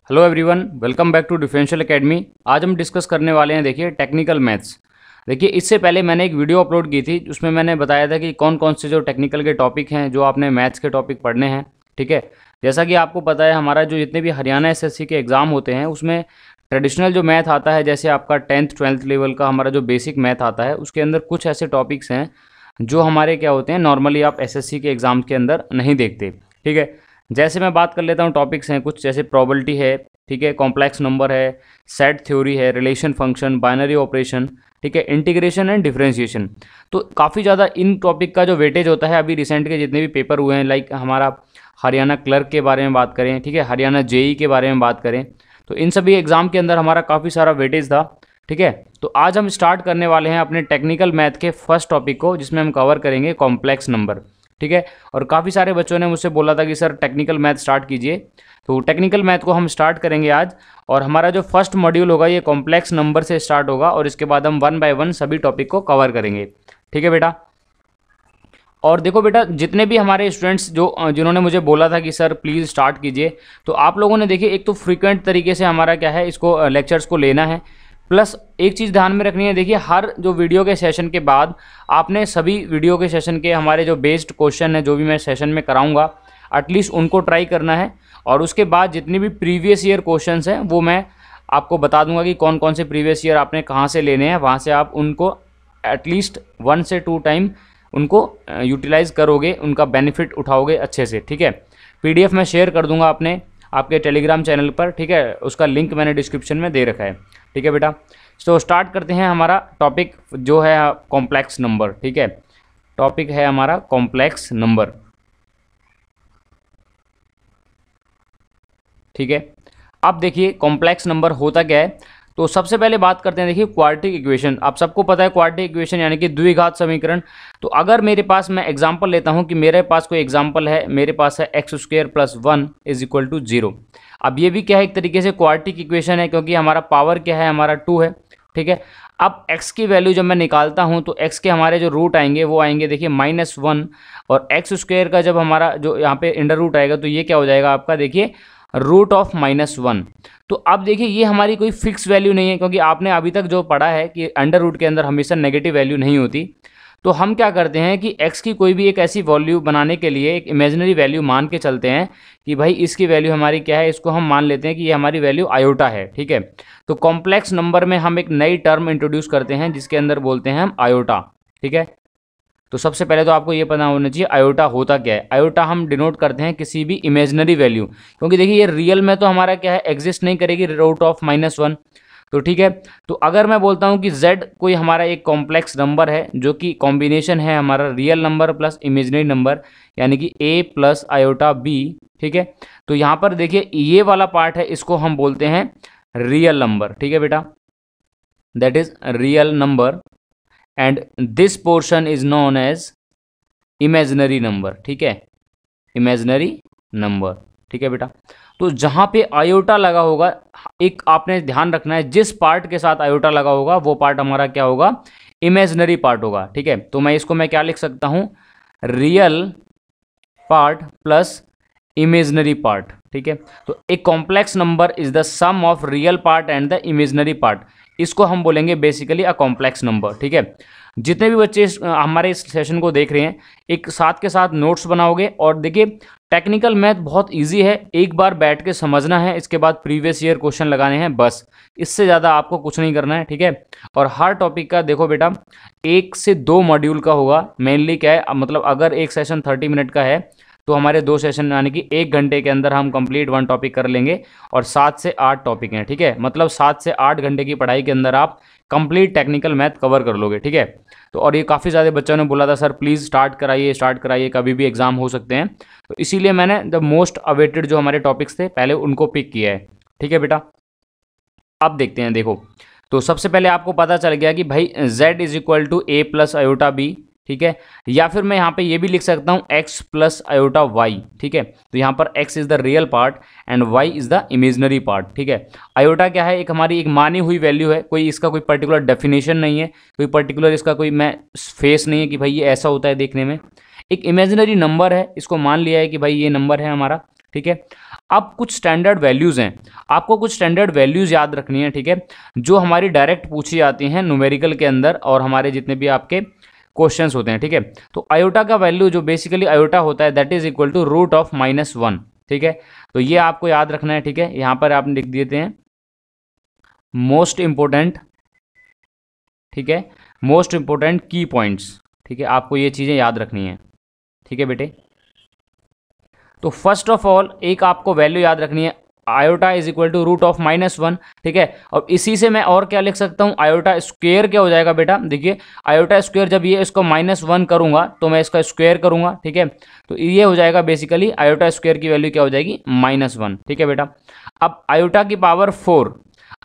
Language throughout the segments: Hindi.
Hello everyone, welcome back to differential academy. आज हम डिस्कस करने वाले हैं देखिए टेक्निकल मैथ्स। देखिए इससे पहले मैंने एक वीडियो अपलोड की थी, उसमें मैंने बताया था कि कौन कौन से जो टेक्निकल के टॉपिक हैं जो आपने मैथ्स के टॉपिक पढ़ने हैं। ठीक है, जैसा कि आपको पता है हमारा जो जितने भी हरियाणा एसएससी के एग्ज़ाम होते हैं उसमें ट्रेडिशनल जो मैथ आता है, जैसे आपका 10th 12th लेवल का हमारा जो बेसिक मैथ आता है, उसके अंदर कुछ ऐसे टॉपिक्स हैं जो हमारे क्या होते हैं नॉर्मली आप एसएससी के एग्ज़ाम के अंदर नहीं देखते। ठीक है, जैसे मैं बात कर लेता हूँ, टॉपिक्स हैं कुछ जैसे प्रोबेबिलिटी है, ठीक है, कॉम्प्लेक्स नंबर है, सेट थ्योरी है, रिलेशन फंक्शन, बाइनरी ऑपरेशन, ठीक है, इंटीग्रेशन एंड डिफरेंशिएशन। तो काफ़ी ज़्यादा इन टॉपिक का जो वेटेज होता है, अभी रिसेंट के जितने भी पेपर हुए हैं, लाइक हमारा हरियाणा क्लर्क के बारे में बात करें, ठीक है, हरियाणा जेई के बारे में बात करें, तो इन सभी एग्ज़ाम के अंदर हमारा काफ़ी सारा वेटेज था। ठीक है, तो आज हम स्टार्ट करने वाले हैं अपने टेक्निकल मैथ के फर्स्ट टॉपिक को, जिसमें हम कवर करेंगे कॉम्प्लेक्स नंबर। ठीक है, और काफ़ी सारे बच्चों ने मुझसे बोला था कि सर टेक्निकल मैथ स्टार्ट कीजिए, तो टेक्निकल मैथ को हम स्टार्ट करेंगे आज। और हमारा जो फर्स्ट मॉड्यूल होगा ये कॉम्प्लेक्स नंबर से स्टार्ट होगा, और इसके बाद हम वन बाय वन सभी टॉपिक को कवर करेंगे। ठीक है बेटा, और देखो बेटा, जितने भी हमारे स्टूडेंट्स जिन्होंने मुझे बोला था कि सर प्लीज़ स्टार्ट कीजिए, तो आप लोगों ने देखिए एक तो फ्रीक्वेंट तरीके से हमारा क्या है इसको लेक्चर्स को लेना है, प्लस एक चीज़ ध्यान में रखनी है, देखिए हर जो वीडियो के सेशन के बाद आपने सभी वीडियो के सेशन के हमारे जो बेस्ड क्वेश्चन है जो भी मैं सेशन में कराऊंगा एटलीस्ट उनको ट्राई करना है। और उसके बाद जितनी भी प्रीवियस ईयर क्वेश्चंस हैं वो मैं आपको बता दूंगा कि कौन कौन से प्रीवियस ईयर आपने कहाँ से लेने हैं, वहाँ से आप उनको एटलीस्ट 1 से 2 टाइम उनको यूटिलाइज़ करोगे, उनका बेनिफिट उठाओगे अच्छे से। ठीक है, पीडीएफ मैं शेयर कर दूंगा अपने आपके टेलीग्राम चैनल पर। ठीक है, उसका लिंक मैंने डिस्क्रिप्शन में दे रखा है। ठीक है बेटा, तो स्टार्ट करते हैं हमारा टॉपिक जो है कॉम्प्लेक्स नंबर। ठीक है, टॉपिक है हमारा कॉम्प्लेक्स नंबर। ठीक है, अब देखिए कॉम्प्लेक्स नंबर होता क्या है, तो सबसे पहले बात करते हैं देखिए क्वाड्रेटिक इक्वेशन। आप सबको पता है क्वाड्रेटिक इक्वेशन यानी कि द्विघात समीकरण। तो अगर मेरे पास, मैं एग्जांपल लेता हूं कि मेरे पास कोई एग्जांपल है, मेरे पास है x² + 1 = 0। अब ये भी क्या है, एक तरीके से क्वाड्रेटिक इक्वेशन है, क्योंकि हमारा पावर क्या है, हमारा 2 है। ठीक है, अब x की वैल्यू जब मैं निकालता हूं तो x के हमारे जो रूट आएंगे वो आएंगे देखिए -1, और x² का जब हमारा जो यहाँ पे अंडर रूट आएगा तो ये क्या हो जाएगा आपका, देखिए √(-1). तो अब देखिए ये हमारी कोई फिक्स वैल्यू नहीं है, क्योंकि आपने अभी तक जो पढ़ा है कि अंडर रूट के अंदर हमेशा नेगेटिव वैल्यू नहीं होती। तो हम क्या करते हैं कि x की कोई भी एक ऐसी वैल्यू बनाने के लिए एक इमेजिनरी वैल्यू मान के चलते हैं कि भाई इसकी वैल्यू हमारी क्या है, इसको हम मान लेते हैं कि ये हमारी वैल्यू आयोटा है। ठीक है, तो कॉम्प्लेक्स नंबर में हम एक नई टर्म इंट्रोड्यूस करते हैं जिसके अंदर बोलते हैं हम आयोटा। ठीक है, तो सबसे पहले तो आपको ये पता होना चाहिए आयोटा होता क्या है। आयोटा हम डिनोट करते हैं किसी भी इमेजिनरी वैल्यू, क्योंकि देखिए ये रियल में तो हमारा क्या है, एग्जिस्ट नहीं करेगी √(-1). तो ठीक है, तो अगर मैं बोलता हूँ कि z कोई हमारा एक कॉम्प्लेक्स नंबर है जो कि कॉम्बिनेशन है हमारा real number plus imaginary number, यानी कि a + i/b। ठीक है, तो यहाँ पर देखिए ये वाला पार्ट है, इसको हम बोलते हैं रियल नंबर। ठीक है बेटा, that is real number, and this portion is known as imaginary number. ठीक है, इमेजिनरी नंबर। ठीक है बेटा, तो जहां पे आयोटा लगा होगा, एक आपने ध्यान रखना है, जिस पार्ट के साथ आयोटा लगा होगा वो पार्ट हमारा क्या होगा, इमेजिनरी पार्ट होगा। ठीक है, तो मैं इसको मैं क्या लिख सकता हूं, real part plus imaginary part. ठीक है, तो एक complex number is the sum of real part and the imaginary part, इसको हम बोलेंगे बेसिकली अ कॉम्प्लेक्स नंबर। ठीक है, जितने भी बच्चे हमारे इस सेशन को देख रहे हैं, एक साथ के साथ नोट्स बनाओगे, और देखिए टेक्निकल मैथ बहुत इजी है, एक बार बैठ के समझना है, इसके बाद प्रीवियस ईयर क्वेश्चन लगाने हैं, बस इससे ज़्यादा आपको कुछ नहीं करना है। ठीक है, और हर टॉपिक का देखो बेटा 1 से 2 मॉड्यूल का होगा मेनली। क्या है मतलब, अगर एक सेशन 30 मिनट का है तो हमारे 2 सेशन यानी कि 1 घंटे के अंदर हम कंप्लीट 1 टॉपिक कर लेंगे, और 7 से 8 टॉपिक हैं। ठीक है, मतलब 7 से 8 घंटे की पढ़ाई के अंदर आप कंप्लीट टेक्निकल मैथ कवर कर लोगे। ठीक है, तो और ये काफ़ी ज़्यादा बच्चों ने बोला था सर प्लीज़ स्टार्ट कराइए, कभी भी एग्जाम हो सकते हैं, तो इसीलिए मैंने द मोस्ट अवेटेड जो हमारे टॉपिक्स थे पहले उनको पिक किया है। ठीक है बेटा, अब देखते हैं। देखो, तो सबसे पहले आपको पता चल गया कि भाई z = a + i/b। ठीक है, या फिर मैं यहाँ पे ये भी लिख सकता हूँ x + i/y। ठीक है, तो यहाँ पर x is the real part and y is the imaginary part. ठीक है, आयोटा क्या है, एक हमारी एक मानी हुई वैल्यू है, कोई इसका कोई पर्टिकुलर डेफिनेशन नहीं है, कोई पर्टिकुलर इसका कोई मैं फेस नहीं है कि भाई ये ऐसा होता है देखने में, एक इमेजिनरी नंबर है, इसको मान लिया है कि भाई ये नंबर है हमारा। ठीक है, अब कुछ स्टैंडर्ड वैल्यूज़ हैं, आपको कुछ स्टैंडर्ड वैल्यूज़ याद रखनी है, ठीक है, जो हमारी डायरेक्ट पूछी जाती हैं न्यूमेरिकल के अंदर और हमारे जितने भी आपके क्वेश्चंस होते हैं, ठीक है। तो आयोटा का वैल्यू जो बेसिकली आयोटा होता है that is equal to root of -1, ठीक है। तो ये आपको याद रखना है, ठीक है। यहाँ पर आप लिख देते हैं मोस्ट इंपोर्टेंट, ठीक है, मोस्ट इंपोर्टेंट की पॉइंट्स, ठीक है, आपको ये चीज़ें याद रखनी है, ठीक है बेटे। तो फर्स्ट ऑफ ऑल एक आपको वैल्यू याद रखनी है, iota is equal to root of -1, ठीक है। और इसी से मैं और क्या लिख सकता हूँ, आयोटा स्क्वेयर क्या हो जाएगा बेटा, देखिए आयोटा स्क्वेयर जब ये इसको -1 करूंगा तो मैं इसका स्क्वेयर करूंगा, ठीक है। तो ये हो जाएगा बेसिकली आयोटा स्क्वेयर की वैल्यू क्या हो जाएगी, -1, ठीक है बेटा। अब आयोटा की पावर 4,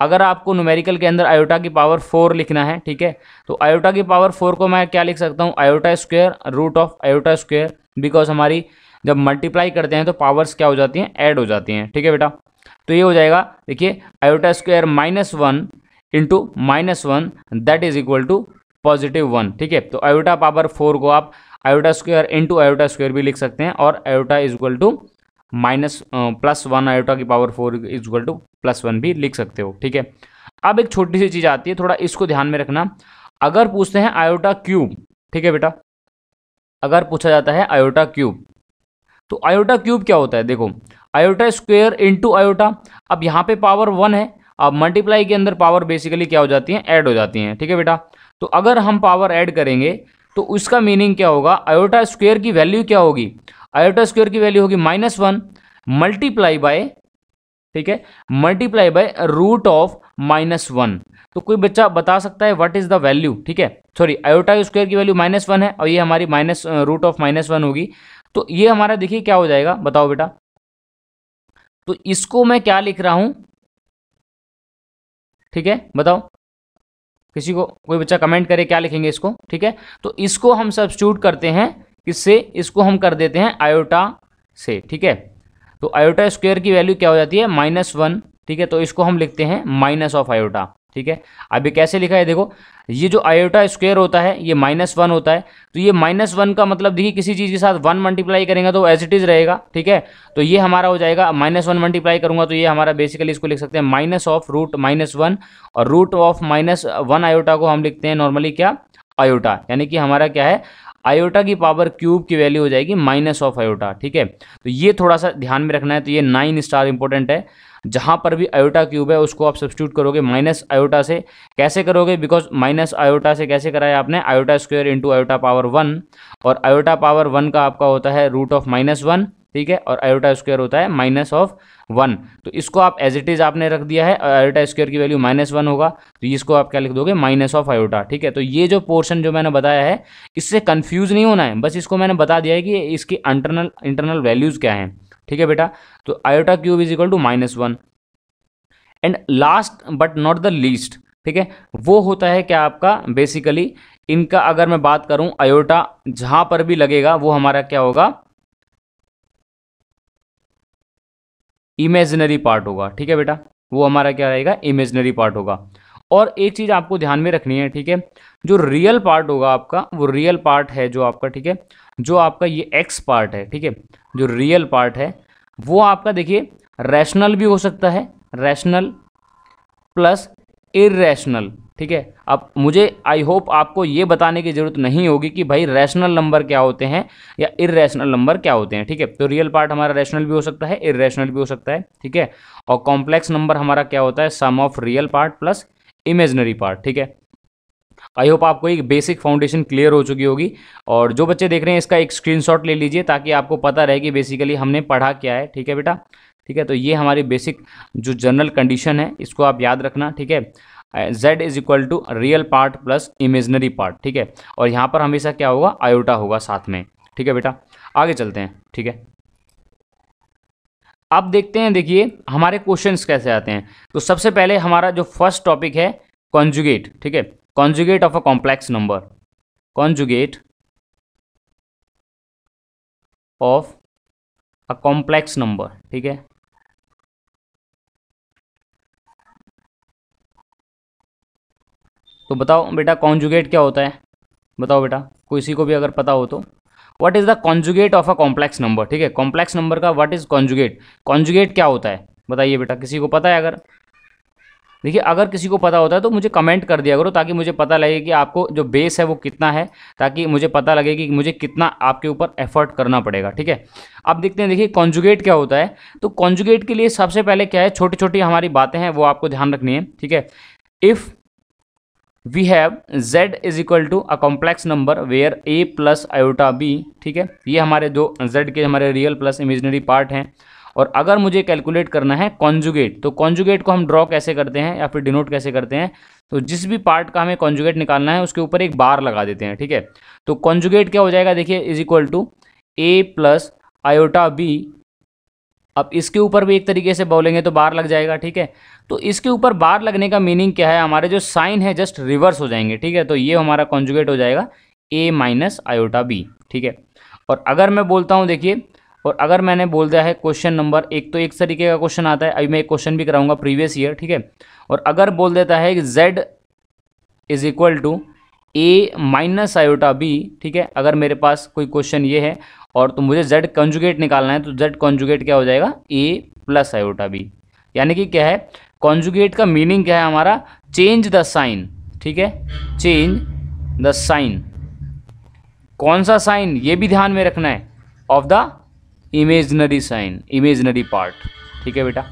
अगर आपको न्यूमेरिकल के अंदर आयोटा की पावर 4 लिखना है, ठीक है, तो आयोटा की पावर 4 को मैं क्या लिख सकता हूँ, iota square root of iota square, because हमारी जब मल्टीप्लाई करते हैं तो पावर्स क्या हो जाती हैं, ऐड हो जाती हैं, ठीक है बेटा। तो ये हो जाएगा, देखिए iota square -1 into -1 that is equal to +1, ठीक है। तो आयोटा पावर 4 को आप iota square into iota square भी लिख सकते हैं और iota is equal to +1 iota की पावर 4 इज इक्वल टू +1 भी लिख सकते हो, ठीक है। अब एक छोटी सी चीज़ आती है, थोड़ा इसको ध्यान में रखना, अगर पूछते हैं आयोटा क्यूब, ठीक है बेटा, अगर पूछा जाता है आयोटा क्यूब, तो आयोटा क्यूब क्या होता है, देखो आयोटा स्क्वेयर इंटू आयोटा, अब यहाँ पे पावर 1 है, अब मल्टीप्लाई के अंदर पावर बेसिकली क्या हो जाती है, ऐड हो जाती हैं, ठीक है बेटा। तो अगर हम पावर ऐड करेंगे तो उसका मीनिंग क्या होगा, आयोटा स्क्वेयर की वैल्यू क्या होगी, आयोटा स्क्वेयर की वैल्यू होगी -1 मल्टीप्लाई बाय, ठीक है, मल्टीप्लाई बाय रूट ऑफ -1। तो कोई बच्चा बता सकता है व्हाट इज द वैल्यू, ठीक है, सॉरी आयोटा स्क्वेयर की वैल्यू -1 है और ये हमारी माइनस रूट ऑफ -1 होगी, तो ये हमारा देखिए क्या हो जाएगा, बताओ बेटा। तो इसको मैं क्या लिख रहा हूं, ठीक है, बताओ, किसी को कोई बच्चा कमेंट करे क्या लिखेंगे इसको, ठीक है। तो इसको हम सब्स्टिट्यूट करते हैं किससे, इसको हम कर देते हैं आयोटा से, ठीक है। तो आयोटा स्क्वायर की वैल्यू क्या हो जाती है, -1, ठीक है। तो इसको हम लिखते हैं माइनस ऑफ आयोटा, ठीक है। अभी कैसे लिखा है देखो, ये जो आयोटा स्क्वायर होता है ये -1 होता है, तो ये -1 का मतलब देखिए किसी चीज़ के साथ 1 मल्टीप्लाई करेंगे तो एज इट इज़ रहेगा, ठीक है। तो ये हमारा हो जाएगा -1 मल्टीप्लाई करूंगा तो ये हमारा बेसिकली इसको लिख सकते हैं माइनस ऑफ रूट -1, और रूट ऑफ -1 आयोटा को हम लिखते हैं नॉर्मली क्या, आयोटा, यानी कि हमारा क्या है, आयोटा की पावर क्यूब की वैल्यू हो जाएगी माइनस ऑफ आयोटा, ठीक है। तो ये थोड़ा सा ध्यान में रखना है, तो ये 9 स्टार इंपॉर्टेंट है, जहां पर भी आयोटा क्यूब है उसको आप सब्स्टिट्यूट करोगे माइनस आयोटा से, कैसे करोगे, बिकॉज माइनस आयोटा से कैसे कराया आपने, iota square into iota power 1, और आयोटा पावर 1 का आपका होता है रूट ऑफ -1, ठीक है, और आयोटा स्क्वायर होता है -1, तो इसको आप एज इट इज आपने रख दिया है, आयोटा स्क्वायर की वैल्यू -1 होगा, तो इसको आप क्या लिख दोगे, माइनस ऑफ आयोटा, ठीक है। तो ये जो पोर्शन जो मैंने बताया है इससे कंफ्यूज नहीं होना है, बस इसको मैंने बता दिया है कि इसकी इंटरनल वैल्यूज क्या हैं, ठीक है बेटा। तो iota cube is equal to -1, and last but not the least, ठीक है, वो होता है क्या आपका बेसिकली, इनका अगर मैं बात करूं आयोटा जहां पर भी लगेगा वो हमारा क्या होगा, इमेजिनरी पार्ट होगा, ठीक है बेटा, वो हमारा क्या रहेगा, इमेजिनरी पार्ट होगा। और एक चीज़ आपको ध्यान में रखनी है, ठीक है, जो रियल पार्ट होगा आपका, वो रियल पार्ट है जो आपका, ठीक है, जो आपका ये एक्स पार्ट है, ठीक है, जो रियल पार्ट है वो आपका देखिए रैशनल भी हो सकता है, रैशनल प्लस इरेशनल, ठीक है। अब मुझे आई होप आपको ये बताने की जरूरत नहीं होगी कि भाई रैशनल नंबर क्या होते हैं या इरेशनल नंबर क्या होते हैं, ठीक है। तो रियल पार्ट हमारा रैशनल भी हो सकता है, इरेशनल भी हो सकता है, ठीक है। और कॉम्प्लेक्स नंबर हमारा क्या होता है, sum of real part plus imaginary part, ठीक है। आई होप आपको एक बेसिक फाउंडेशन क्लियर हो चुकी होगी, और जो बच्चे देख रहे हैं इसका एक स्क्रीनशॉट ले लीजिए ताकि आपको पता रहे कि बेसिकली हमने पढ़ा क्या है, ठीक है बेटा, ठीक है। तो ये हमारी बेसिक जो जनरल कंडीशन है इसको आप याद रखना, ठीक है। z is equal to real part plus imaginary part, ठीक है, और यहाँ पर हमेशा क्या होगा, आयोटा होगा साथ में, ठीक है बेटा। आगे चलते हैं, ठीक है। अब देखते हैं, देखिए हमारे क्वेश्चंस कैसे आते हैं। तो सबसे पहले हमारा जो फर्स्ट टॉपिक है कॉन्जुगेट, ठीक है, conjugate of a complex number, conjugate of a complex number, ठीक है। तो बताओ बेटा कॉन्जुगेट क्या होता है, बताओ बेटा, किसी को भी अगर पता हो तो। What is the conjugate of a complex number, ठीक है, कॉम्प्लेक्स नंबर का व्हाट इज कॉन्जुगेट, कॉन्जुगेट क्या होता है बताइए बेटा, किसी को पता है? अगर देखिए अगर किसी को पता होता है तो मुझे कमेंट कर दिया करो, ताकि मुझे पता लगे कि आपको जो बेस है वो कितना है, ताकि मुझे पता लगे कि मुझे कितना आपके ऊपर एफर्ट करना पड़ेगा, ठीक है। अब देखते हैं, देखिए कॉन्जुगेट क्या होता है। तो कॉन्जुगेट के लिए सबसे पहले क्या है, छोटी छोटी हमारी बातें हैं वो आपको ध्यान रखनी है, ठीक है। If we have z is equal to a complex number where a plus iota b, ठीक है, ये हमारे जो z के हमारे रियल प्लस इमेजिनरी पार्ट हैं। और अगर मुझे कैलकुलेट करना है कॉन्जुगेट, तो कॉन्जुगेट को हम ड्रॉ कैसे करते हैं या फिर डिनोट कैसे करते हैं, तो जिस भी पार्ट का हमें कॉन्जुगेट निकालना है उसके ऊपर एक बार लगा देते हैं, ठीक है। तो कॉन्जुगेट क्या हो जाएगा, देखिए is equal to a plus iota b। अब इसके ऊपर भी एक तरीके से बोलेंगे तो बार लग जाएगा, ठीक है। तो इसके ऊपर बार लगने का मीनिंग क्या है, हमारे जो साइन है जस्ट रिवर्स हो जाएंगे, ठीक है। तो ये हमारा कॉन्जुगेट हो जाएगा a माइनस आयोटा बी, ठीक है। और अगर मैं बोलता हूँ देखिए, और अगर मैंने बोल दिया है क्वेश्चन नंबर एक, तो एक तरीके का क्वेश्चन आता है, अभी मैं एक क्वेश्चन भी कराऊंगा प्रीवियस ईयर, ठीक है। और अगर बोल देता है कि z is equal to a minus iota b, ठीक है, अगर मेरे पास कोई क्वेश्चन ये है और तो मुझे z कॉन्जुगेट निकालना है, तो z कॉन्जुगेट क्या हो जाएगा, a प्लस आयोटा बी। यानी कि क्या है, कॉन्जुगेट का मीनिंग क्या है हमारा, चेंज द साइन, ठीक है, चेंज द साइन। कौन सा साइन, ये भी ध्यान में रखना है, of the imaginary sign, imaginary part, ठीक है बेटा।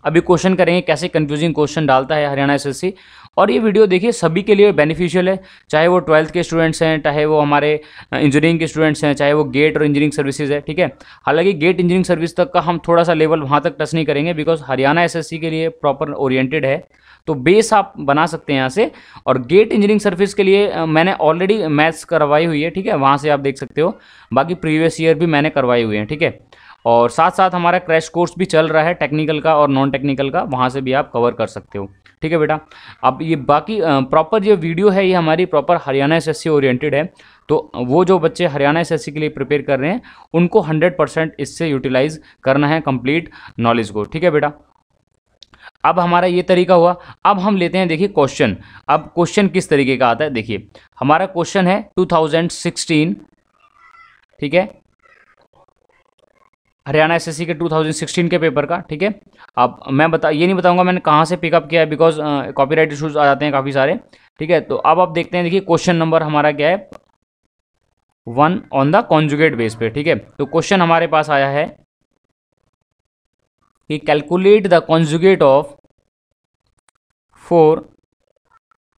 अभी क्वेश्चन करेंगे कैसे कंफ्यूजिंग क्वेश्चन डालता है हरियाणा एसएससी। और ये वीडियो देखिए सभी के लिए बेनिफिशियल है, चाहे वो 12th के स्टूडेंट्स हैं, चाहे वो हमारे इंजीनियरिंग के स्टूडेंट्स हैं, चाहे वो गेट और इंजीनियरिंग सर्विसेज है, ठीक है। हालांकि गेट इंजीनियरिंग सर्विस तक का हम थोड़ा सा लेवल वहाँ तक टच नहीं करेंगे, बिकॉज हरियाणा एसएससी के लिए प्रॉपर ओरिएंटेड है, तो बेस आप बना सकते हैं यहाँ से। और गेट इंजीनियरिंग सर्विस के लिए मैंने ऑलरेडी मैथ्स करवाई हुई है, ठीक है, वहाँ से आप देख सकते हो। बाकी प्रीवियस ईयर भी मैंने करवाई हुई है, ठीक है। और साथ साथ हमारा क्रैश कोर्स भी चल रहा है टेक्निकल का और नॉन टेक्निकल का, वहाँ से भी आप कवर कर सकते हो, ठीक है बेटा। अब ये बाकी प्रॉपर जो वीडियो है ये हमारी प्रॉपर हरियाणा एसएससी ओरिएंटेड है, तो वो जो बच्चे हरियाणा एसएससी के लिए प्रिपेयर कर रहे हैं उनको 100% इससे यूटिलाइज करना है कंप्लीट नॉलेज को, ठीक है बेटा। अब हमारा ये तरीका हुआ। अब हम लेते हैं देखिए क्वेश्चन। अब क्वेश्चन किस तरीके का आता है, देखिए हमारा क्वेश्चन है 2016, ठीक है, हरियाणा एसएससी के 2016 के पेपर का, ठीक है। अब मैं ये नहीं बताऊंगा मैंने कहाँ से पिकअप किया है, बिकॉज कॉपीराइट इशूज आ जाते हैं काफ़ी सारे, ठीक है। तो अब आप देखते हैं, देखिए क्वेश्चन नंबर हमारा क्या है, 1 ऑन द कॉन्जुगेट बेस पे, ठीक है। तो क्वेश्चन हमारे पास आया है कि calculate the conjugate of 4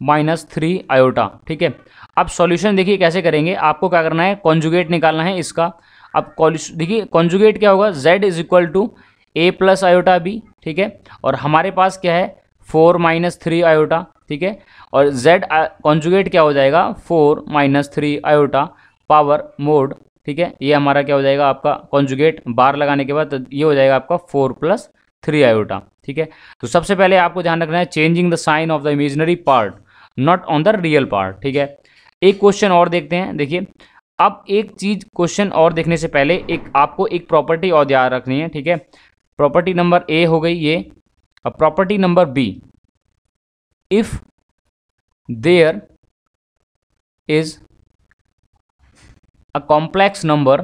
minus 3 iota, ठीक है। अब सॉल्यूशन देखिए कैसे करेंगे, आपको क्या करना है, कॉन्जुगेट निकालना है इसका। अब देखिए कॉन्जुगेट क्या होगा, z is equal to a plus iota b, ठीक है। और हमारे पास क्या है 4 माइनस 3 आयोटा, ठीक है। और z कॉन्जुगेट क्या हो जाएगा 4 माइनस 3 आयोटा पावर मोड, ठीक है। ये हमारा क्या हो जाएगा आपका कॉन्जुगेट, बार लगाने के बाद तो ये हो जाएगा आपका 4 प्लस 3 आयोटा, ठीक है। तो सबसे पहले आपको ध्यान रखना है changing the sign of the imaginary part not on the real part, ठीक है। एक क्वेश्चन और देखते हैं, देखिए अब एक चीज क्वेश्चन और देखने से पहले एक आपको एक प्रॉपर्टी और याद रखनी है, ठीक है। प्रॉपर्टी नंबर ए हो गई ये। अब property number b, if there is a complex number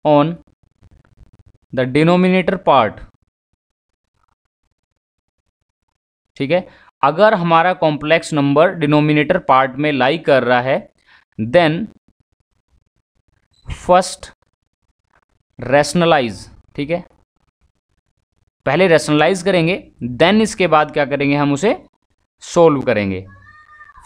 on the denominator part, ठीक है, अगर हमारा कॉम्प्लेक्स नंबर डिनोमिनेटर पार्ट में लाई कर रहा है, देन फर्स्ट रैशनलाइज, ठीक है, पहले रैशनलाइज करेंगे, देन इसके बाद क्या करेंगे हम उसे सोल्व करेंगे।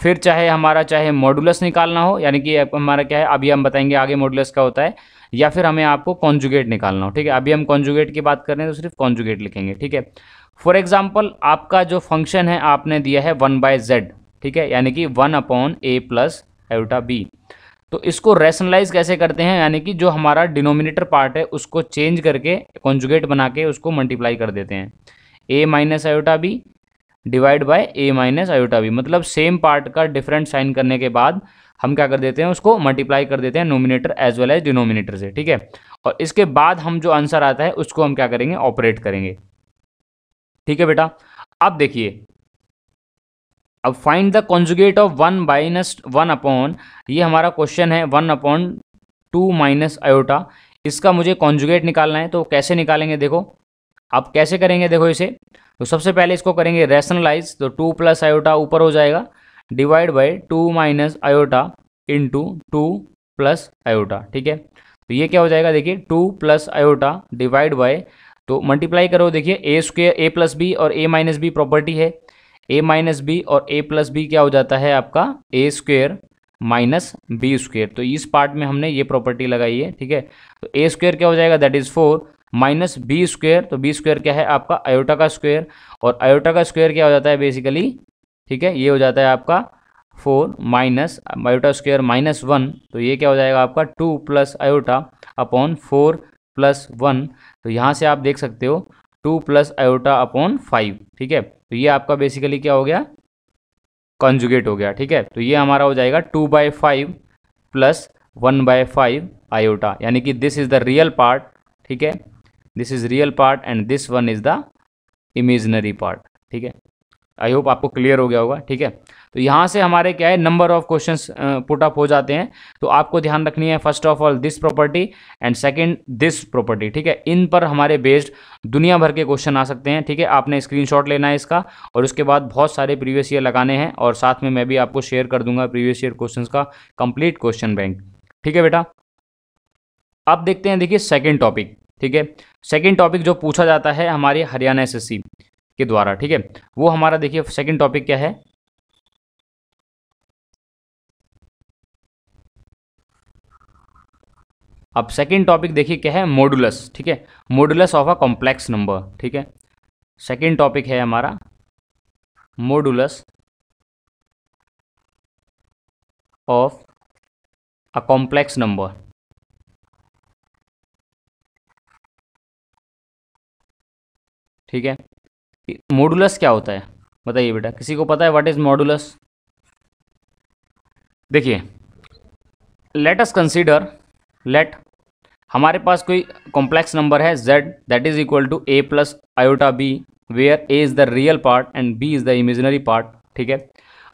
फिर चाहे मॉडुलस निकालना हो, यानी कि हमारा क्या है, अभी हम बताएंगे आगे मॉडुलस का होता है, या फिर हमें आपको कॉन्जुगेट निकालना हो, ठीक है। अभी हम कॉन्जुगेट की बात कर रहे हैं तो सिर्फ कॉन्जुगेट लिखेंगे, ठीक है। फॉर एग्जाम्पल आपका जो फंक्शन है आपने दिया है 1/z, ठीक है, यानी कि 1/a प्लस आयोटा बी। तो इसको रैशनलाइज कैसे करते हैं, यानी कि जो हमारा डिनोमिनेटर पार्ट है उसको चेंज करके कॉन्जुगेट बना के उसको मल्टीप्लाई कर देते हैं, a minus iota b divide by a minus iota b, मतलब सेम पार्ट का डिफरेंट साइन करने के बाद हम क्या कर देते हैं, उसको मल्टीप्लाई कर देते हैं numerator as well as denominator से, ठीक है। और इसके बाद हम जो आंसर आता है उसको हम क्या करेंगे, ऑपरेट करेंगे, ठीक है बेटा। अब देखिए अब फाइंड द कॉन्जुगेट ऑफ 1 ये हमारा क्वेश्चन है 1/2 - इसका मुझे कॉन्जुगेट निकालना है। तो कैसे निकालेंगे देखो, आप कैसे करेंगे देखो इसे। तो सबसे पहले इसको करेंगे रैशनलाइज, तो 2 + i ऊपर हो जाएगा, divide by 2 - i into 2 + i। ठीक है, तो ये क्या हो जाएगा देखिए, 2 + i डिवाइड बाय, तो मल्टीप्लाई करो, देखिए a+ b और a-b प्रॉपर्टी है, a-b और a+b क्या हो जाता है आपका a² - b²। तो इस पार्ट में हमने ये प्रॉपर्टी लगाई है। ठीक है, तो a² क्या हो जाएगा, दैट इज 4 माइनस b², तो b² क्या है आपका आयोटा का स्क्वायर, और आयोटा का स्क्वायर क्या हो जाता है बेसिकली, ठीक है, ये हो जाता है आपका 4 माइनस आयोटा स्क्वायर -1, तो ये क्या हो जाएगा आपका 2 + i/4 + 1। तो यहाँ से आप देख सकते हो 2 + i/5। ठीक है, तो ये आपका बेसिकली क्या हो गया, कॉन्जुगेट हो गया। ठीक है, तो ये हमारा हो जाएगा 2/5 + 1/5 i, यानी कि this is the real part. ठीक है, this is real part and this one is the imaginary part. ठीक है, आई होप आपको क्लियर हो गया होगा। ठीक है, तो यहाँ से हमारे क्या है, number of questions put up हो जाते हैं। तो आपको ध्यान रखनी है first of all this property and second this property. ठीक है, इन पर हमारे बेस्ड दुनिया भर के क्वेश्चन आ सकते हैं। ठीक है, आपने स्क्रीनशॉट लेना है इसका, और उसके बाद बहुत सारे प्रीवियस ईयर लगाने हैं, और साथ में मैं भी आपको शेयर कर दूंगा प्रीवियस ईयर क्वेश्चन का कंप्लीट क्वेश्चन बैंक। ठीक है बेटा, अब देखते हैं देखिए सेकेंड टॉपिक। ठीक है, सेकेंड टॉपिक जो पूछा जाता है हमारी हरियाणा SSC के द्वारा। ठीक है, वो हमारा देखिए सेकंड टॉपिक क्या है, अब सेकंड टॉपिक देखिए क्या है, मॉडुलस। ठीक है, modulus of a complex number. ठीक है, सेकंड टॉपिक है हमारा modulus of a complex number. ठीक है, मॉडुलस क्या होता है बताइए बेटा, किसी को पता है व्हाट इज मॉडुलस? देखिए, लेट अस कंसीडर, लेट हमारे पास कोई कॉम्प्लेक्स नंबर है z that is equal to a + i/b where a is the real part and b is the imaginary part. ठीक है,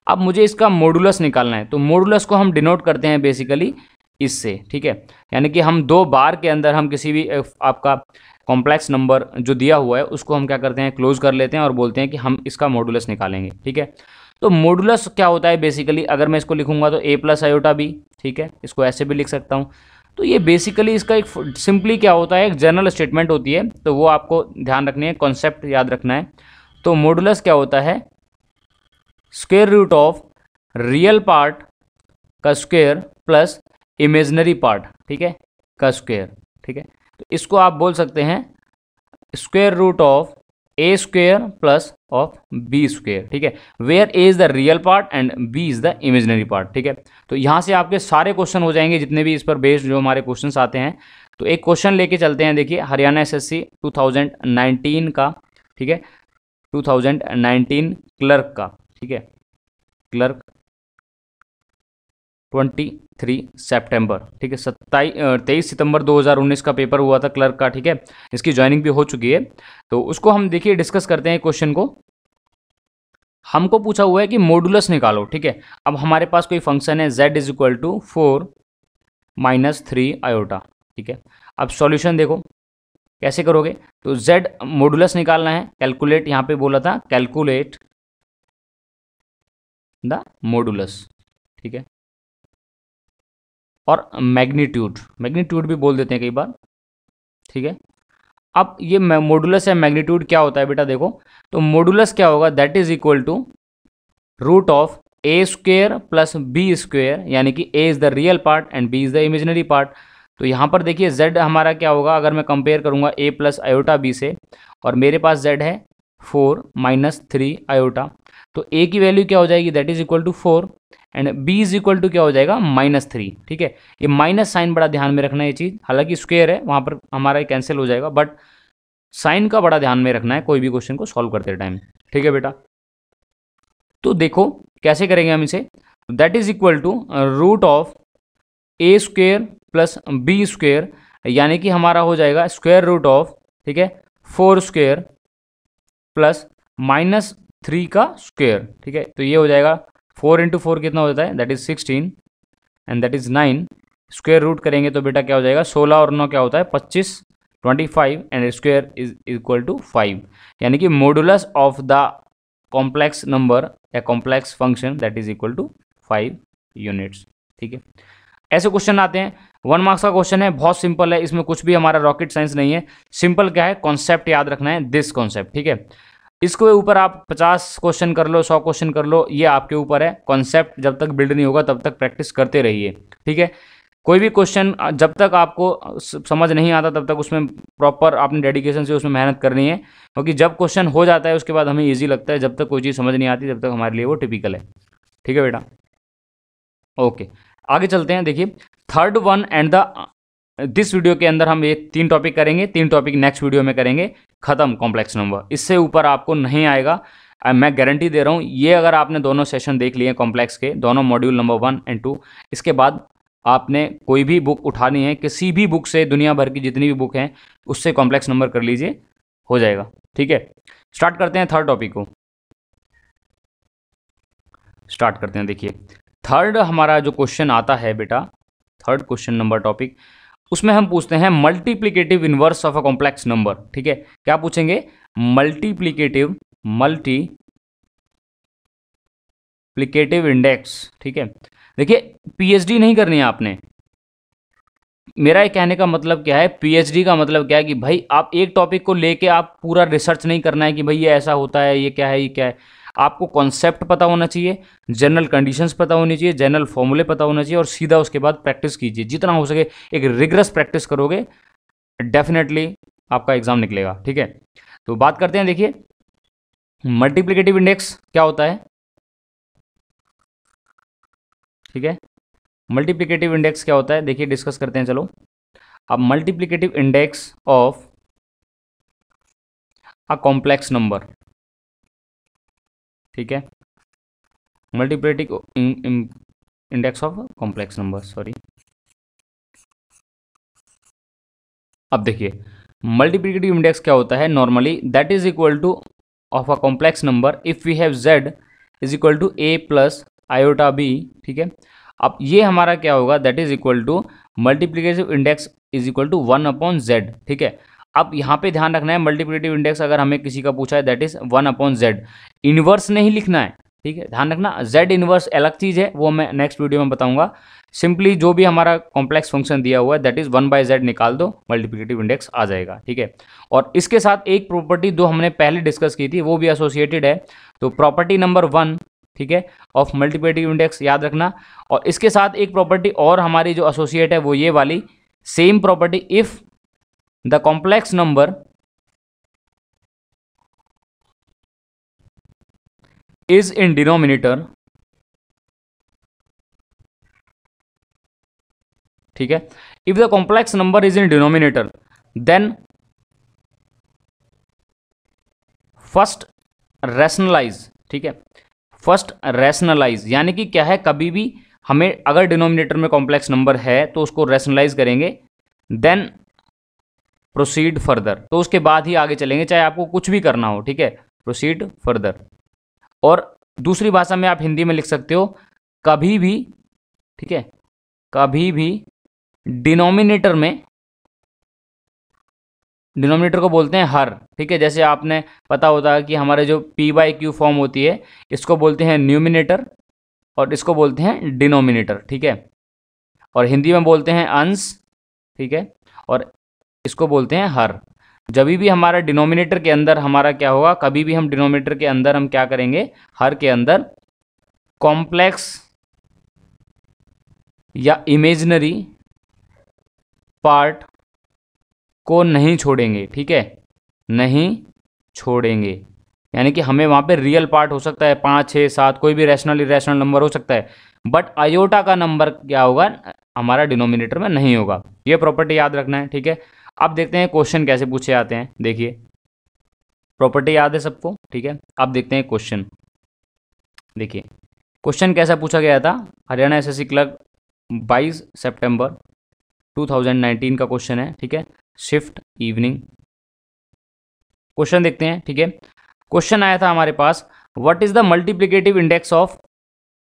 अब मुझे इसका मॉडुलस निकालना है। तो मॉडुलस को हम डिनोट करते हैं बेसिकली इससे। ठीक है, यानी कि हम 2 बार के अंदर हम किसी भी आपका कॉम्प्लेक्स नंबर जो दिया हुआ है उसको हम क्या करते हैं, क्लोज कर लेते हैं और बोलते हैं कि हम इसका मॉडुलस निकालेंगे। ठीक है, तो मॉडुलस क्या होता है बेसिकली, अगर मैं इसको लिखूंगा तो a + i/b। ठीक है, इसको ऐसे भी लिख सकता हूँ। तो ये बेसिकली इसका एक सिंपली क्या होता है, एक जनरल स्टेटमेंट होती है, तो वो आपको ध्यान रखनी है, कॉन्सेप्ट याद रखना है। तो मॉडुलस क्या होता है, square root of real part का स्क्वायर प्लस इमेजिनरी पार्ट, ठीक है, का स्क्वायर। ठीक है, तो इसको आप बोल सकते हैं square root of a² plus of b²। ठीक है, where a is the real part and b is the imaginary part. ठीक है, तो यहाँ से आपके सारे क्वेश्चन हो जाएंगे जितने भी इस पर बेस्ड जो हमारे क्वेश्चंस आते हैं। तो एक क्वेश्चन लेके चलते हैं, देखिए हरियाणा SSC 2019 का। ठीक है, 2019 क्लर्क का। ठीक है, क्लर्क 23 सितंबर। ठीक है, 23 सितंबर 2019 का पेपर हुआ था क्लर्क का। ठीक है, इसकी ज्वाइनिंग भी हो चुकी है। तो उसको हम देखिए डिस्कस करते हैं क्वेश्चन को। हमको पूछा हुआ है कि मॉडुलस निकालो। ठीक है, अब हमारे पास कोई फंक्शन है z is equal to 4 - 3i। ठीक है, अब सॉल्यूशन देखो कैसे करोगे। तो z मॉडुलस निकालना है, कैलकुलेट, यहाँ पे बोला था कैलकुलेट द मॉडुलस। ठीक है, और मैग्नीट्यूड, मैग्नीट्यूड भी बोल देते हैं कई बार। ठीक है, अब ये मॉडुलस या मैग्नीट्यूड क्या होता है बेटा देखो, तो मॉडुलस क्या होगा, that is equal to root of a² plus b², यानी कि a is the real part and b is the imaginary part. तो यहाँ पर देखिए z हमारा क्या होगा, अगर मैं कंपेयर करूँगा a + i/b से, और मेरे पास z है 4 - 3i, तो a की वैल्यू क्या हो जाएगी, that is equal to 4 and b is equal to क्या हो जाएगा -3। ठीक है, ये माइनस साइन बड़ा ध्यान में रखना है, ये चीज़ हालांकि स्क्वायर है वहाँ पर हमारा कैंसिल हो जाएगा, बट साइन का बड़ा ध्यान में रखना है कोई भी क्वेश्चन को सॉल्व करते टाइम। ठीक है बेटा, तो देखो कैसे करेंगे हम इसे, that is equal to root of a² plus b², यानी कि हमारा हो जाएगा स्क्वायर रूट ऑफ, ठीक है, 4² प्लस 3 का स्क्वायर, ठीक है। तो ये हो जाएगा 4 इंटू 4 कितना होता है, that is 16 and that is 9। Square root करेंगे तो बेटा क्या हो जाएगा, 16 और 9 क्या होता है 25, 25 and square is equal to 5, यानी कि modulus of the complex number या complex function that is equal to 5 units, ठीक है। ऐसे क्वेश्चन आते हैं, 1 मार्क्स का क्वेश्चन है, बहुत सिंपल है, इसमें कुछ भी हमारा रॉकेट साइंस नहीं है, सिंपल क्या है, कॉन्सेप्ट याद रखना है, दिस कॉन्सेप्ट, ठीक है। इसके ऊपर आप 50 क्वेश्चन कर लो, 100 क्वेश्चन कर लो, ये आपके ऊपर है। कॉन्सेप्ट जब तक बिल्ड नहीं होगा तब तक प्रैक्टिस करते रहिए, ठीक है। कोई भी क्वेश्चन जब तक आपको समझ नहीं आता तब तक उसमें प्रॉपर आपने डेडिकेशन से उसमें मेहनत करनी है, क्योंकि जब क्वेश्चन हो जाता है उसके बाद हमें ईजी लगता है, जब तक कोई चीज़ समझ नहीं आती तब तक हमारे लिए वो टिपिकल है, ठीक है बेटा। ओके, आगे चलते हैं। देखिए third one and the this video के अंदर हम ये 3 टॉपिक करेंगे, 3 टॉपिक नेक्स्ट वीडियो में करेंगे, खत्म कॉम्प्लेक्स नंबर, इससे ऊपर आपको नहीं आएगा, मैं गारंटी दे रहा हूँ। ये अगर आपने दोनों सेशन देख लिए कॉम्प्लेक्स के, दोनों मॉड्यूल नंबर 1 एंड 2, इसके बाद आपने कोई भी बुक उठानी है, किसी भी बुक से, दुनिया भर की जितनी भी बुक हैं उससे कॉम्प्लेक्स नंबर कर लीजिए, हो जाएगा, ठीक है। स्टार्ट करते हैं थर्ड टॉपिक को, स्टार्ट करते हैं। देखिए थर्ड हमारा जो क्वेश्चन आता है बेटा, थर्ड क्वेश्चन नंबर टॉपिक, उसमें हम पूछते हैं multiplicative inverse of a complex number, ठीक है। क्या पूछेंगे, मल्टीप्लिकेटिव इंडेक्स, ठीक है। देखिए पीएचडी नहीं करनी है आपने, मेरा ये कहने का मतलब क्या है, पीएचडी का मतलब क्या है कि भाई आप एक टॉपिक को लेके आप पूरा रिसर्च नहीं करना है कि भाई ये ऐसा होता है, ये क्या है, ये क्या है। आपको कॉन्सेप्ट पता होना चाहिए, जनरल कंडीशंस पता होनी चाहिए, जनरल फॉर्मूले पता होना चाहिए, और सीधा उसके बाद प्रैक्टिस कीजिए, जितना हो सके एक रिगरस प्रैक्टिस करोगे, डेफिनेटली आपका एग्जाम निकलेगा, ठीक है। तो बात करते हैं, देखिए मल्टीप्लिकेटिव इंडेक्स क्या होता है, ठीक है। मल्टीप्लिकेटिव इंडेक्स क्या होता है, देखिए डिस्कस करते हैं, चलो। अब multiplicative index of a complex number, ठीक है, multiplicative index of complex number, sorry. अब देखिए मल्टीप्लिकेटिव इंडेक्स क्या होता है, normally that is equal to of a complex number if we have z is equal to a plus iota b, ठीक है। अब ये हमारा क्या होगा, that is equal to multiplicative index is equal to 1/z, ठीक है। अब यहाँ पे ध्यान रखना है, मल्टीप्लिकेटिव इंडेक्स अगर हमें किसी का पूछा है दैट इज 1/z, इनवर्स नहीं लिखना है, ठीक है, ध्यान रखना। z इनवर्स अलग चीज़ है, वो मैं नेक्स्ट वीडियो में बताऊंगा। सिंपली जो भी हमारा कॉम्प्लेक्स फंक्शन दिया हुआ है दैट इज 1/z निकाल दो, मल्टीप्लिकेटिव इंडेक्स आ जाएगा, ठीक है। और इसके साथ एक प्रॉपर्टी जो हमने पहले डिस्कस की थी वो भी एसोसिएटेड है, तो प्रॉपर्टी नंबर 1, ठीक है, ऑफ मल्टीप्लिकेटिव इंडेक्स याद रखना। और इसके साथ एक प्रॉपर्टी और हमारी जो एसोसिएट है वो ये वाली same property, if the complex number is in denominator, ठीक है, if the complex number is in denominator then first rationalise, ठीक है, फर्स्ट रैशनलाइज, यानी कि क्या है, कभी भी हमें अगर डिनोमिनेटर में कॉम्प्लेक्स नंबर है तो उसको रैशनलाइज करेंगे, देन प्रोसीड फर्दर, तो उसके बाद ही आगे चलेंगे, चाहे आपको कुछ भी करना हो, ठीक है, प्रोसीड फर्दर। और दूसरी भाषा में आप हिंदी में लिख सकते हो, कभी भी, ठीक है, कभी भी डिनोमिनेटर में, डिनोमिनेटर को बोलते हैं हर, ठीक है। जैसे आपने पता होता है कि हमारे जो p/q फॉर्म होती है इसको बोलते हैं न्यूमिनेटर और इसको बोलते हैं डिनोमिनेटर, ठीक है। और हिंदी में बोलते हैं अंश, ठीक है, और इसको बोलते हैं हर। जब भी हमारा डिनोमिनेटर के अंदर हमारा क्या होगा, कभी भी हम डिनोमिनेटर के अंदर हम क्या करेंगे, हर के अंदर कॉम्प्लेक्स या इमेजिनरी पार्ट को नहीं छोड़ेंगे, ठीक है, नहीं छोड़ेंगे, यानी कि हमें वहाँ पे रियल पार्ट हो सकता है 5, 6, 7, कोई भी रैशनल इरेशनल नंबर हो सकता है, बट आयोटा का नंबर क्या होगा, हमारा डिनोमिनेटर में नहीं होगा। ये प्रॉपर्टी याद रखना है, ठीक है। अब देखते हैं क्वेश्चन कैसे पूछे जाते हैं। देखिए प्रॉपर्टी याद है सबको, ठीक है। अब देखते हैं क्वेश्चन। देखिए क्वेश्चन कैसा पूछा गया था, हरियाणा एसएससी क्लर्क 22 सितंबर 2019 का क्वेश्चन है, ठीक है, शिफ्ट इवनिंग। क्वेश्चन देखते हैं, ठीक है। क्वेश्चन आया था हमारे पास, what is the multiplicative index of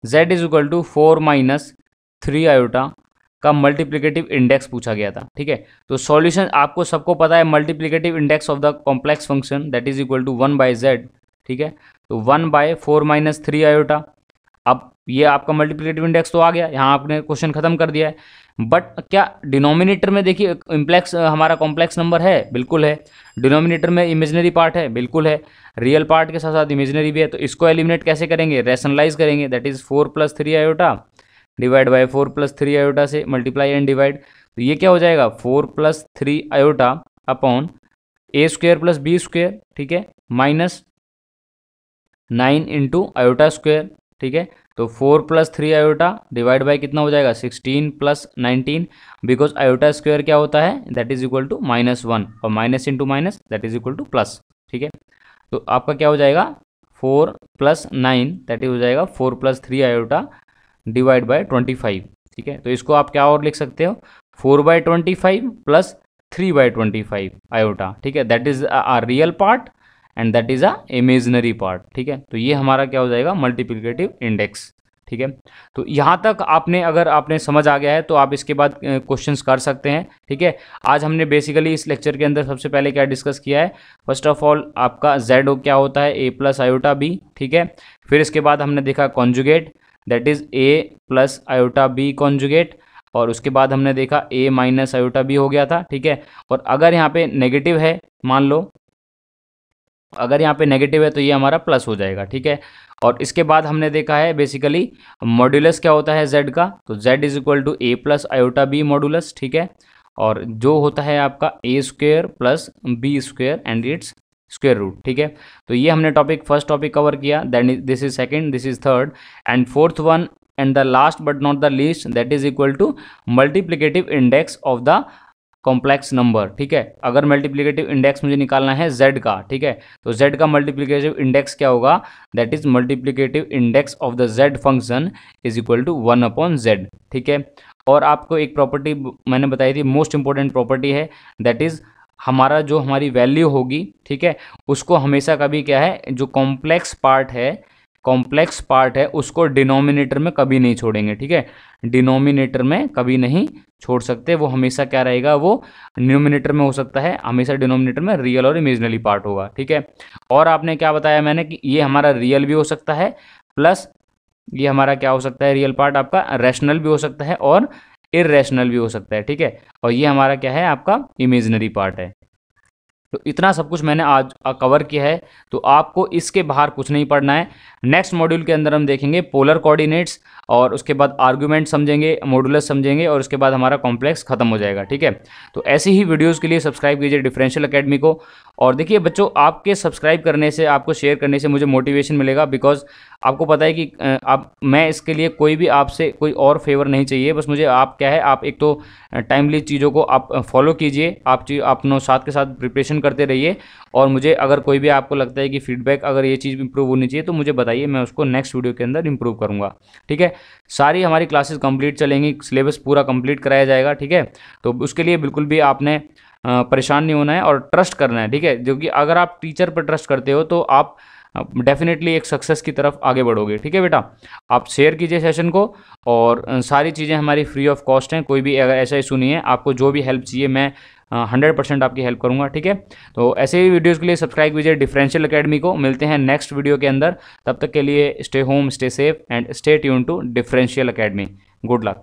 z is equal to 4 minus 3 iota का मल्टीप्लिकेटिव इंडेक्स पूछा गया था। ठीक है, तो सॉल्यूशन आपको सबको पता है, multiplicative index of the complex function that is equal to 1/z। ठीक है, तो 1/4 माइनस 3 आयोटा। अब ये आपका मल्टीप्लिकेटिव इंडेक्स तो आ गया, यहाँ आपने क्वेश्चन खत्म कर दिया है। बट क्या डिनोमिनेटर में देखिए इम्प्लेक्स हमारा कॉम्प्लेक्स नंबर है? बिल्कुल है। डिनोमिनेटर में इमेजिनरी पार्ट है? बिल्कुल है। रियल पार्ट के साथ साथ इमेजिनरी भी है। तो इसको एलिमिनेट कैसे करेंगे? रैशनलाइज करेंगे। That is 4 + 3 iota divide by 4 + 3 iota से मल्टीप्लाई एंड डिवाइड। तो ये क्या हो जाएगा? 4 + 3 आयोटा अपॉन a² + b²। ठीक है, माइनस 9 इंटू आयोटा स्क्वेयर। ठीक है, तो 4 + 3 आयोटा डिवाइड बाय कितना हो जाएगा? 16 + 19, बिकॉज आयोटा स्क्वायर क्या होता है? दैट इज इक्वल टू -1, और minus into minus that is equal two plus. ठीक है, तो आपका क्या हो जाएगा? 4 + 9 दैट हो जाएगा 4 + 3 आयोटा डिवाइड बाय 25। ठीक है, तो इसको आप क्या और लिख सकते हो? 4/25 + 3/25 आयोटा। ठीक है, that is a real part and that is a imaginary part. ठीक है, तो ये हमारा क्या हो जाएगा? Multiplicative index. ठीक है, तो यहाँ तक अगर आपने समझ आ गया है तो आप इसके बाद क्वेश्चंस कर सकते हैं। ठीक है, आज हमने बेसिकली इस लेक्चर के अंदर सबसे पहले क्या डिस्कस किया है? फर्स्ट ऑफ ऑल आपका z क्या होता है? a + iota b। ठीक है, फिर इसके बाद हमने देखा conjugate, that is a + iota b conjugate, और उसके बाद हमने देखा a - आयोटा b हो गया था। ठीक है, और अगर यहाँ पे नेगेटिव है, मान लो अगर यहाँ पे नेगेटिव है तो ये हमारा प्लस हो जाएगा। ठीक है, और इसके बाद हमने देखा है बेसिकली मॉड्यूलस क्या होता है z का? तो z is equal to a + iota b modulus. ठीक है, और जो होता है आपका a² + b² and its square root. ठीक है, तो ये हमने फर्स्ट टॉपिक कवर किया। Then this is second, this is third, and fourth one and the last but not the least that is equal to multiplicative index of the complex number. ठीक है, अगर मल्टीप्लिकेटिव इंडेक्स मुझे निकालना है z का, ठीक है, तो z का मल्टीप्लिकेटिव इंडेक्स क्या होगा? That is multiplicative index of the z function is equal to 1/z। ठीक है, और आपको एक प्रॉपर्टी मैंने बताई थी, मोस्ट इंपॉर्टेंट प्रॉपर्टी है, दैट इज जो हमारी वैल्यू होगी, ठीक है, उसको हमेशा कभी क्या है, जो कॉम्प्लेक्स पार्ट है उसको डिनोमिनेटर में कभी नहीं छोड़ेंगे। ठीक है, डिनोमिनेटर में कभी नहीं छोड़ सकते, वो हमेशा क्या रहेगा? वो न्यूमिनेटर में हो सकता है, हमेशा डिनोमिनेटर में रियल और इमेजिनरी पार्ट होगा। ठीक है, और आपने क्या बताया मैंने कि ये हमारा रियल भी हो सकता है, प्लस ये हमारा क्या हो सकता है? रियल पार्ट आपका रैशनल भी हो सकता है और इररेशनल भी हो सकता है। ठीक है, और ये हमारा क्या है? आपका इमेजिनरी पार्ट है। तो इतना सब कुछ मैंने आज कवर किया है, तो आपको इसके बाहर कुछ नहीं पढ़ना है। नेक्स्ट मॉड्यूल के अंदर हम देखेंगे पोलर कोऑर्डिनेट्स, और उसके बाद आर्गुमेंट समझेंगे, मॉडुलस समझेंगे, और उसके बाद हमारा कॉम्प्लेक्स खत्म हो जाएगा। ठीक है, तो ऐसी ही वीडियोस के लिए सब्सक्राइब कीजिए डिफरेंशियल एकेडमी को। और देखिए बच्चों, आपके सब्सक्राइब करने से, आपको शेयर करने से मुझे मोटिवेशन मिलेगा, बिकॉज आपको पता है कि मैं इसके लिए कोई भी आपसे कोई और फेवर नहीं चाहिए, बस मुझे आप क्या है, आप एक तो टाइमली चीज़ों को आप फॉलो कीजिए, आप अपनों साथ के साथ प्रिपरेशन करते रहिए, और मुझे अगर कोई भी आपको लगता है कि फीडबैक अगर ये चीज़ इंप्रूव होनी चाहिए तो मुझे बताइए, मैं उसको नेक्स्ट वीडियो के अंदर इंप्रूव करूँगा। ठीक है, सारी हमारी क्लासेस कंप्लीट चलेंगी, सिलेबस पूरा कंप्लीट कराया जाएगा। ठीक है, तो उसके लिए बिल्कुल भी आपने परेशान नहीं होना है और ट्रस्ट करना है। ठीक है, जो कि अगर आप टीचर पर ट्रस्ट करते हो तो आप डेफिनेटली एक सक्सेस की तरफ आगे बढ़ोगे। ठीक है बेटा, आप शेयर कीजिए सेशन को, और सारी चीज़ें हमारी फ्री ऑफ कॉस्ट हैं, कोई भी अगर ऐसा इशू नहीं है, आपको जो भी हेल्प चाहिए मैं 100% आपकी हेल्प करूंगा। ठीक है, तो ऐसे ही वीडियोज़ के लिए सब्सक्राइब कीजिए डिफरेंशियल एकेडमी को। मिलते हैं नेक्स्ट वीडियो के अंदर, तब तक के लिए stay home, stay safe and stay tune to differential academy. Good luck.